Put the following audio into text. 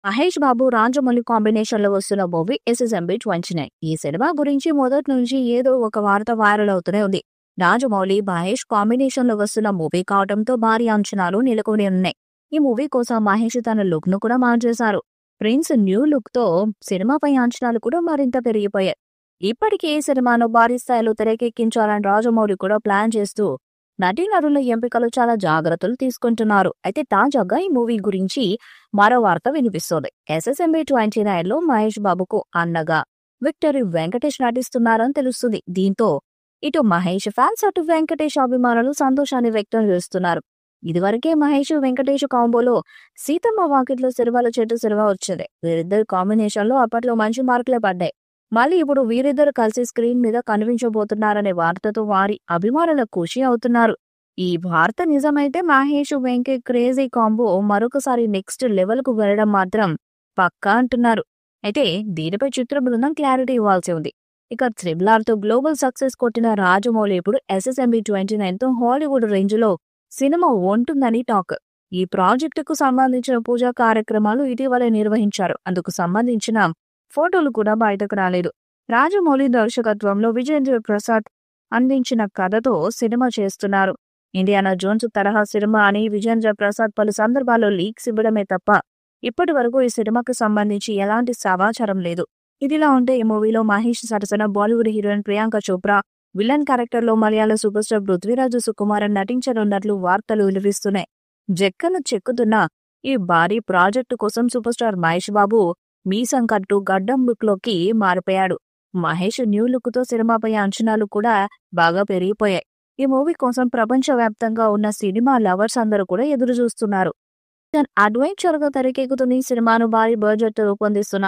Mahesh Babu, Rajamouli combination లో వస్తున్న movie SSMB 29. ఈ సినిమా గురించి మొదటి నుంచి ఏదో ఒక వార్త వైరల్ అవుతూనే ఉంది. రాజమౌళి, మహేష్ కాంబినేషన్ లో వస్తున్న మూవీ కావడంతో భారీ అంచనాలు నెలకొని ఉన్నాయి. ఈ మూవీ కోసం మహేష్ తన లుక్ ను కూడా మార్చేశారు. ప్రిన్స్ న్యూ లుక్ తో సినిమాపై అంచనాలు కూడా మరింత పెరిగిపోయాయి. ఇప్పటికే ఈ సినిమాను భారీ స్థాయిలో తెరకెక్కించాలని రాజమౌళి కూడా ప్లాన్ చేస్తూ నటీనటుల ఎంపికలు చాలా జాగ్రత్తలు తీసుకుంటున్నారు. అయితే తాజాగా ఈ మూవీ గురించి మరో వార్త వినిపిస్తోంది. ఎస్ఎస్ఎంబి 29 లో మహేష్ బాబుకు అన్నగా విక్టరీ వెంకటేష్ నటిస్తున్నారని తెలుస్తుంది. దీంతో ఇటు మహేష్ ఫ్యాన్స్, అటు వెంకటేష్ అభిమానులు సంతోషాన్ని వ్యక్తం చేస్తున్నారు. ఇదివరకే మహేష్, వెంకటేష్ కాంబోలో సీతమ్మ వాకిట్లో సిరిమల్ల చెట్టు సినిమా వచ్చింది. వీరిద్దరు కాంబినేషన్ లో అప్పట్లో మంచి మార్కులే పడ్డాయి. మళ్ళీ ఇప్పుడు వీరిద్దరు కలిసి స్క్రీన్ మీద కనిపించబోతున్నారనే వార్తతో వారి అభిమానుల ఖుషి అవుతున్నారు. ఈ వార్త నిజమైతే మహేష్, వెంకీ క్రేజీ కాంబో మరొకసారి నెక్స్ట్ లెవెల్ కు వెళ్లడం మాత్రం పక్కా అంటున్నారు. అయితే దీనిపై చిత్ర బృందం క్లారిటీ ఇవ్వాల్సి ఉంది. ఇక త్రిబుల్ తో గ్లోబల్ సక్సెస్ కొట్టిన రాజమౌళి ఇప్పుడు ఎస్ఎస్ఎంబి 29 తో హాలీవుడ్ రేంజ్ లో సినిమా ఉంటుందని టాక్. ఈ ప్రాజెక్టుకు సంబంధించిన పూజా కార్యక్రమాలు ఇటీవలే నిర్వహించారు. అందుకు సంబంధించిన ఫోటోలు కూడా బయటకు రాలేదు. రాజమౌళి దర్శకత్వంలో విజయేంద్ర ప్రసాద్ అందించిన కథతో సినిమా చేస్తున్నారు. ఇండియానా జోన్స్ తరహా సినిమా అని విజయేంద్ర ప్రసాద్ పలు సందర్భాల్లో లీక్స్ ఇవ్వడమే తప్ప ఇప్పటి వరకు ఈ సినిమాకు సంబంధించి ఎలాంటి సమాచారం లేదు. ఇదిలా ఉంటే ఈ మూవీలో మహేష్ సరసన Bollywood heroine Priyanka Chopra, villain character లో మలయాళ సూపర్ స్టార్ పృథ్వీరాజ్ సుకుమారన్ నటించనున్నట్లు వార్తలు వినిపిస్తున్నాయి. జక్కను చెక్కుతున్న ఈ భారీ ప్రాజెక్టు కోసం సూపర్ స్టార్ మహేష్ బాబు మీసం కట్టు గడ్డం లుక్ లోకి మారిపోయాడు. మహేష్ న్యూ లుక్ తో సినిమాపై అంచనాలు కూడా బాగా పెరిగిపోయాయి. ఈ మూవీ కోసం ప్రపంచవ్యాప్తంగా ఉన్న సినిమా లవర్స్ అందరూ కూడా ఎదురు చూస్తున్నారు. అడ్వెంచర్ గా తెరకెక్కుతున్న ఈ సినిమాను భారీ బడ్జెట్ రూపొందిస్తున్న